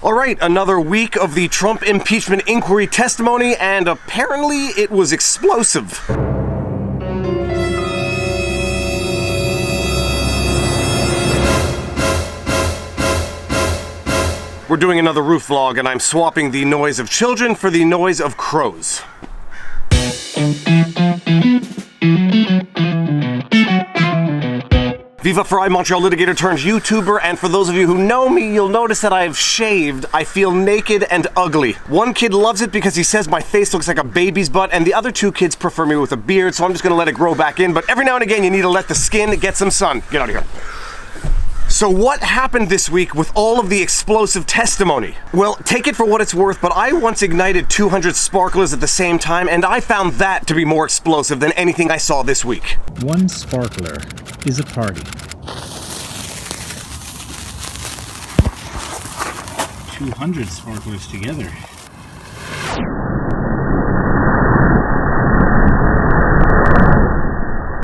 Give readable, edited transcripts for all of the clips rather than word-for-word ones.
All right, another week of the Trump impeachment inquiry testimony, and apparently it was explosive. We're doing another roof vlog, and I'm swapping the noise of children for the noise of crows. Viva Frei, Montreal litigator turned YouTuber, and for those of you who know me, you'll notice that I've shaved. I feel naked and ugly. One kid loves it because he says my face looks like a baby's butt, and the other two kids prefer me with a beard, so I'm just gonna let it grow back in, but every now and again you need to let the skin get some sun. Get out of here. So what happened this week with all of the explosive testimony? Well, take it for what it's worth, but I once ignited 200 sparklers at the same time, and I found that to be more explosive than anything I saw this week. One sparkler is a party. 200 sparklers together.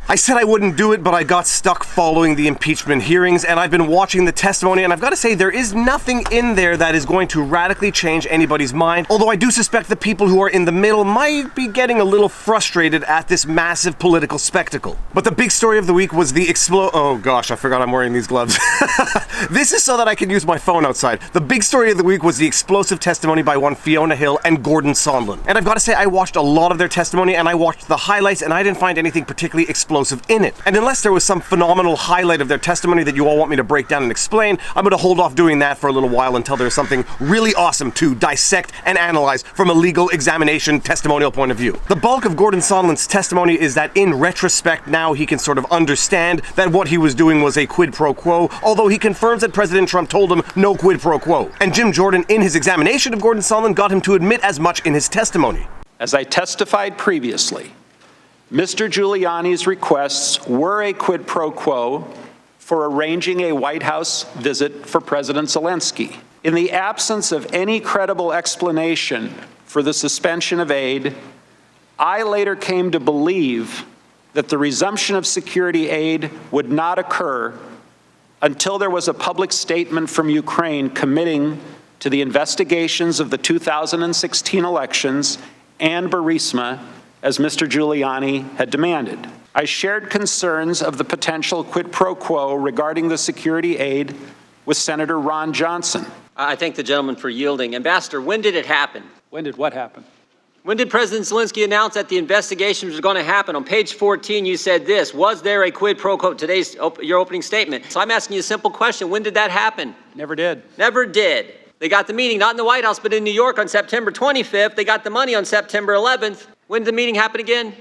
I said I wouldn't do it, but I got stuck following the impeachment hearings, and I've been watching the testimony, and I've got to say there is nothing in there that is going to radically change anybody's mind, although I do suspect the people who are in the middle might be getting a little frustrated at this massive political spectacle. But the big story of the week was the oh gosh, I forgot I'm wearing these gloves. This is so that I can use my phone outside. The big story of the week was the explosive testimony by one Fiona Hill and Gordon Sondland. And I've got to say, I watched a lot of their testimony, and I watched the highlights, and I didn't find anything particularly explosive in it. And unless there was some phenomenal highlight of their testimony that you all want me to break down and explain, I'm going to hold off doing that for a little while until there's something really awesome to dissect and analyze from a legal examination testimonial point of view. The bulk of Gordon Sondland's testimony is that in retrospect now he can sort of understand that what he was doing was a quid pro quo, although he confirms that President Trump told him no quid pro quo. And Jim Jordan, in his examination of Gordon Sondland, got him to admit as much in his testimony. As I testified previously, Mr. Giuliani's requests were a quid pro quo for arranging a White House visit for President Zelensky. In the absence of any credible explanation for the suspension of aid, I later came to believe that the resumption of security aid would not occur until there was a public statement from Ukraine committing to the investigations of the 2016 elections and Burisma, as Mr. Giuliani had demanded. I shared concerns of the potential quid pro quo regarding the security aid with Senator Ron Johnson. I thank the gentleman for yielding. Ambassador, when did it happen? When did what happen? When did President Zelensky announce that the investigation was going to happen? On page 14, you said this: was there a quid pro quo? Today's your opening statement. So I'm asking you a simple question. When did that happen? Never did. Never did. They got the meeting, not in the White House, but in New York on September 25th. They got the money on September 11th. When did the meeting happen again?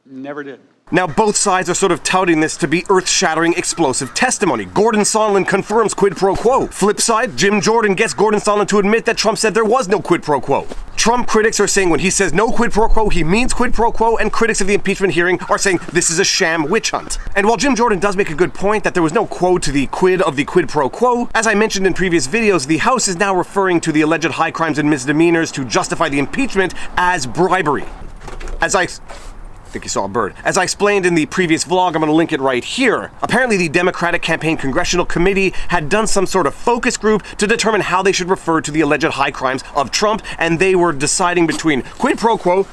Never did. Now, both sides are sort of touting this to be earth-shattering explosive testimony. Gordon Sondland confirms quid pro quo. Flip side, Jim Jordan gets Gordon Sondland to admit that Trump said there was no quid pro quo. Trump critics are saying when he says no quid pro quo, he means quid pro quo, and critics of the impeachment hearing are saying this is a sham witch hunt. And while Jim Jordan does make a good point that there was no quo to the quid of the quid pro quo, as I mentioned in previous videos, the House is now referring to the alleged high crimes and misdemeanors to justify the impeachment as bribery. I think you saw a bird. As I explained in the previous vlog, I'm going to link it right here. Apparently the Democratic Campaign Congressional Committee had done some sort of focus group to determine how they should refer to the alleged high crimes of Trump, and they were deciding between quid pro quo,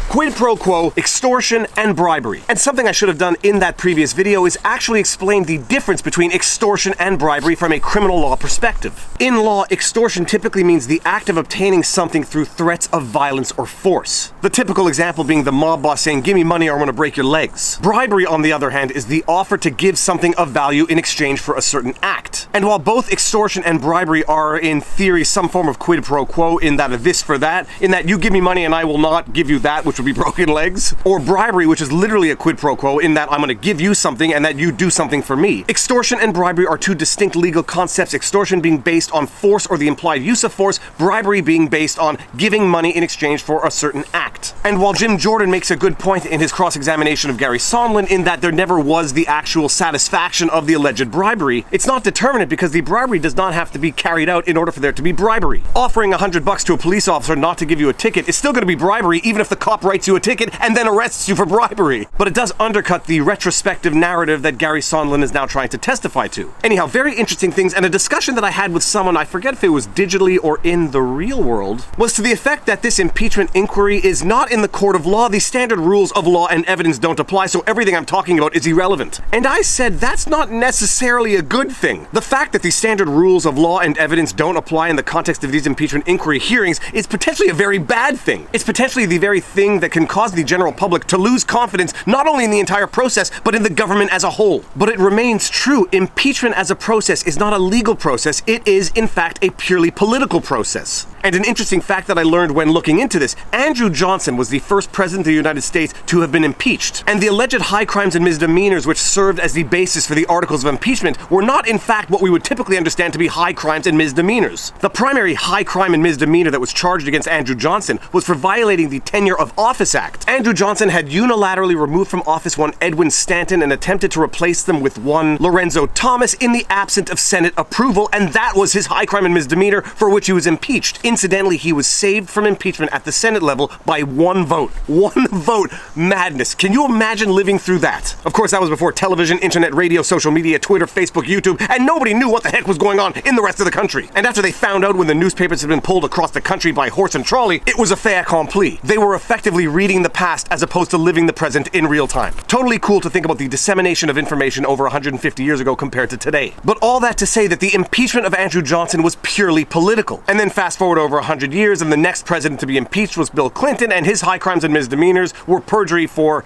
quid pro quo, extortion, and bribery. And something I should have done in that previous video is actually explain the difference between extortion and bribery from a criminal law perspective. In law, extortion typically means the act of obtaining something through threats of violence or force. The typical example being the mob boss saying, "Give me money or I'm going to break your legs." Bribery, on the other hand, is the offer to give something of value in exchange for a certain act. And while both extortion and bribery are, in theory, some form of quid pro quo, in that a this for that, in that you give me money and I will not give you that, which would be broken legs, or bribery, which is literally a quid pro quo, in that I'm going to give you something and that you do something for me. Extortion and bribery are two distinct legal concepts, extortion being based on force or the implied use of force, bribery being based on giving money in exchange for a certain act. And while Jim Jordan makes a good point in his cross-examination of Gary Sondland in that there never was the actual satisfaction of the alleged bribery, it's not determinate because the bribery does not have to be carried out in order for there to be bribery. Offering $100 to a police officer not to give you a ticket is still going to be bribery even if the cop writes you a ticket and then arrests you for bribery. But it does undercut the retrospective narrative that Gary Sondland is now trying to testify to. Anyhow, very interesting things, and a discussion that I had with someone, I forget if it was digitally or in the real world, was to the effect that this impeachment inquiry is not in the court of law. The standard rules of law and evidence don't apply, so everything I'm talking about is irrelevant. And I said that's not necessarily a good thing. The fact that the standard rules of law and evidence don't apply in the context of these impeachment inquiry hearings is potentially a very bad thing. It's potentially the very thing that can cause the general public to lose confidence not only in the entire process, but in the government as a whole. But it remains true, impeachment as a process is not a legal process. It is, in fact, a purely political process. And an interesting fact that I learned when looking into this, Andrew Johnson was the first president of the United States to have been impeached. And the alleged high crimes and misdemeanors which served as the basis for the articles of impeachment were not in fact what we would typically understand to be high crimes and misdemeanors. The primary high crime and misdemeanor that was charged against Andrew Johnson was for violating the Tenure of Office Act. Andrew Johnson had unilaterally removed from office one Edwin Stanton and attempted to replace them with one Lorenzo Thomas in the absence of Senate approval, and that was his high crime and misdemeanor for which he was impeached. Incidentally, he was saved from impeachment at the Senate level by one vote. One vote. Madness. Can you imagine living through that? Of course, that was before television, internet, radio, social media, Twitter, Facebook, YouTube, and nobody knew what the heck was going on in the rest of the country. And after they found out when the newspapers had been pulled across the country by horse and trolley, it was a fait accompli. They were effectively reading the past as opposed to living the present in real time. Totally cool to think about the dissemination of information over 150 years ago compared to today. But all that to say that the impeachment of Andrew Johnson was purely political. And then fast forward over 100 years and the next president to be impeached was Bill Clinton, and his high crimes and misdemeanors were perjury for,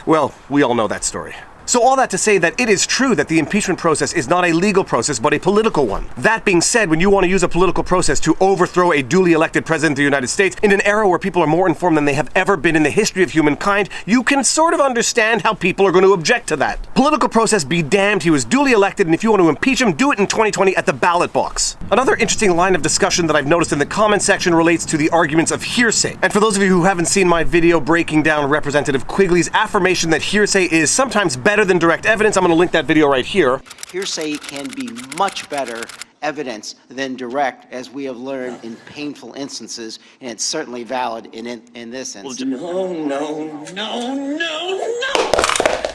well, we all know that story. So all that to say that it is true that the impeachment process is not a legal process, but a political one. That being said, when you want to use a political process to overthrow a duly elected president of the United States in an era where people are more informed than they have ever been in the history of humankind, you can sort of understand how people are going to object to that. Political process be damned, he was duly elected, and if you want to impeach him, do it in 2020 at the ballot box. Another interesting line of discussion that I've noticed in the comment section relates to the arguments of hearsay. And for those of you who haven't seen my video breaking down Representative Quigley's affirmation that hearsay is sometimes better than direct evidence, I'm going to link that video right here. Hearsay can be much better evidence than direct, as we have learned in painful instances, and it's certainly valid in this instance. No.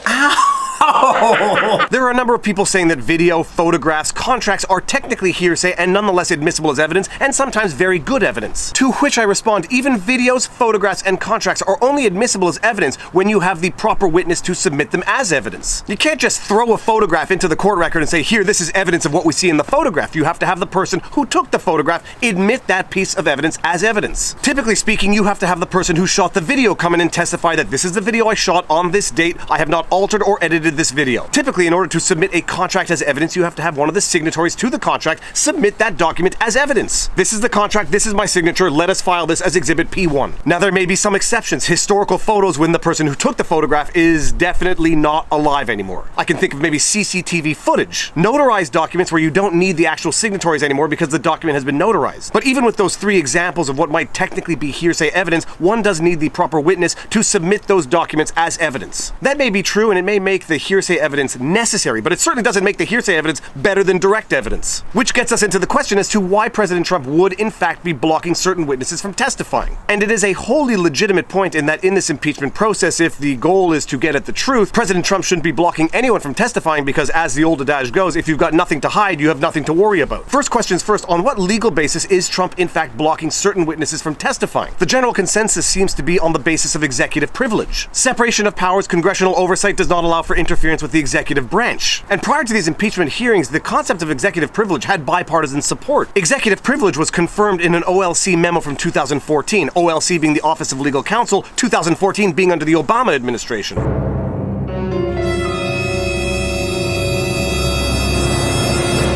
Ow! There are a number of people saying that video, photographs, contracts are technically hearsay and nonetheless admissible as evidence, and sometimes very good evidence. To which I respond, even videos, photographs, and contracts are only admissible as evidence when you have the proper witness to submit them as evidence. You can't just throw a photograph into the court record and say, here, this is evidence of what we see in the photograph. You have to have the person who took the photograph admit that piece of evidence as evidence. Typically speaking, you have to have the person who shot the video come in and testify that this is the video I shot on this date. I have not altered or edited this video. Typically, in order to submit a contract as evidence, you have to have one of the signatories to the contract submit that document as evidence. This is the contract, this is my signature, let us file this as Exhibit P1. Now, there may be some exceptions. Historical photos when the person who took the photograph is definitely not alive anymore. I can think of maybe CCTV footage. Notarized documents where you don't need the actual signatories anymore because the document has been notarized. But even with those three examples of what might technically be hearsay evidence, one does need the proper witness to submit those documents as evidence. That may be true and it may make the hearsay evidence necessary, but it certainly doesn't make the hearsay evidence better than direct evidence. Which gets us into the question as to why President Trump would in fact be blocking certain witnesses from testifying. And it is a wholly legitimate point in that in this impeachment process, if the goal is to get at the truth, President Trump shouldn't be blocking anyone from testifying because, as the old adage goes, if you've got nothing to hide, you have nothing to worry about. First questions first, on what legal basis is Trump in fact blocking certain witnesses from testifying? The general consensus seems to be on the basis of executive privilege. Separation of powers, congressional oversight does not allow for interference with the executive branch. And prior to these impeachment hearings, the concept of executive privilege had bipartisan support. Executive privilege was confirmed in an OLC memo from 2014, OLC being the Office of Legal Counsel, 2014 being under the Obama administration.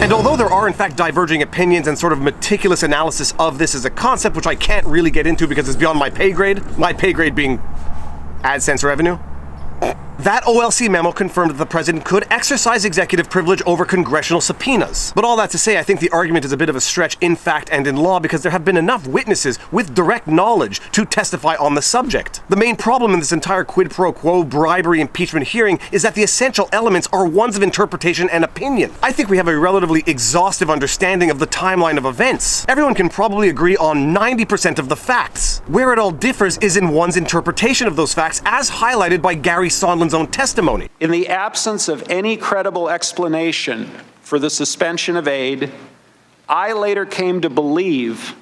And although there are in fact diverging opinions and sort of meticulous analysis of this as a concept, which I can't really get into because it's beyond my pay grade being AdSense revenue, That OLC memo confirmed that the president could exercise executive privilege over congressional subpoenas. But all that to say, I think the argument is a bit of a stretch in fact and in law because there have been enough witnesses with direct knowledge to testify on the subject. The main problem in this entire quid pro quo bribery impeachment hearing is that the essential elements are ones of interpretation and opinion. I think we have a relatively exhaustive understanding of the timeline of events. Everyone can probably agree on 90% of the facts. Where it all differs is in one's interpretation of those facts, as highlighted by Gary Sondland's own testimony. In the absence of any credible explanation for the suspension of aid, I later came to believe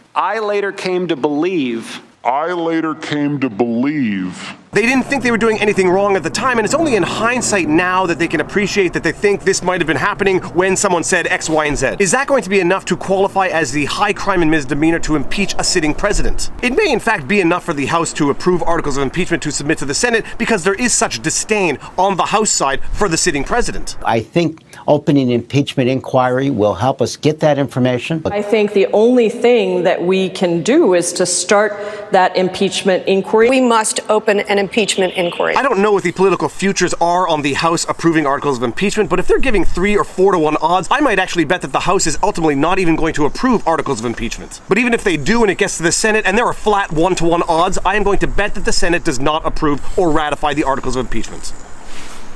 They didn't think they were doing anything wrong at the time, and it's only in hindsight now that they can appreciate that they think this might have been happening when someone said X, Y, and Z. Is that going to be enough to qualify as the high crime and misdemeanor to impeach a sitting president? It may in fact be enough for the House to approve articles of impeachment to submit to the Senate because there is such disdain on the House side for the sitting president. I think opening an impeachment inquiry will help us get that information. I think the only thing that we can do is to start that impeachment inquiry. We must open an impeachment inquiry. I don't know what the political futures are on the House approving articles of impeachment, but if they're giving 3 or 4 to 1 odds, I might actually bet that the House is ultimately not even going to approve articles of impeachment. But even if they do and it gets to the Senate and there are flat 1 to 1 odds, I am going to bet that the Senate does not approve or ratify the articles of impeachment.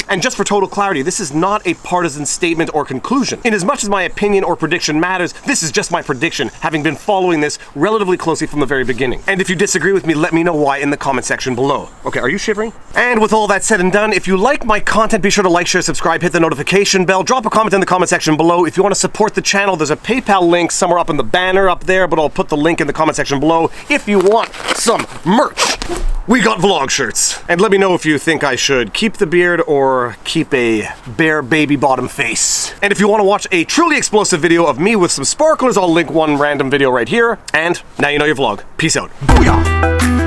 And just for total clarity, this is not a partisan statement or conclusion. In as much as my opinion or prediction matters, this is just my prediction, having been following this relatively closely from the very beginning. And if you disagree with me, let me know why in the comment section below. Okay, are you shivering? And with all that said and done, if you like my content, be sure to like, share, subscribe, hit the notification bell, drop a comment in the comment section below. If you want to support the channel, there's a PayPal link somewhere up in the banner up there, but I'll put the link in the comment section below if you want some merch. We got vlog shirts. And let me know if you think I should keep the beard or keep a bare baby bottom face. And if you want to watch a truly explosive video of me with some sparklers, I'll link one random video right here. And now you know your vlog. Peace out. Booyah!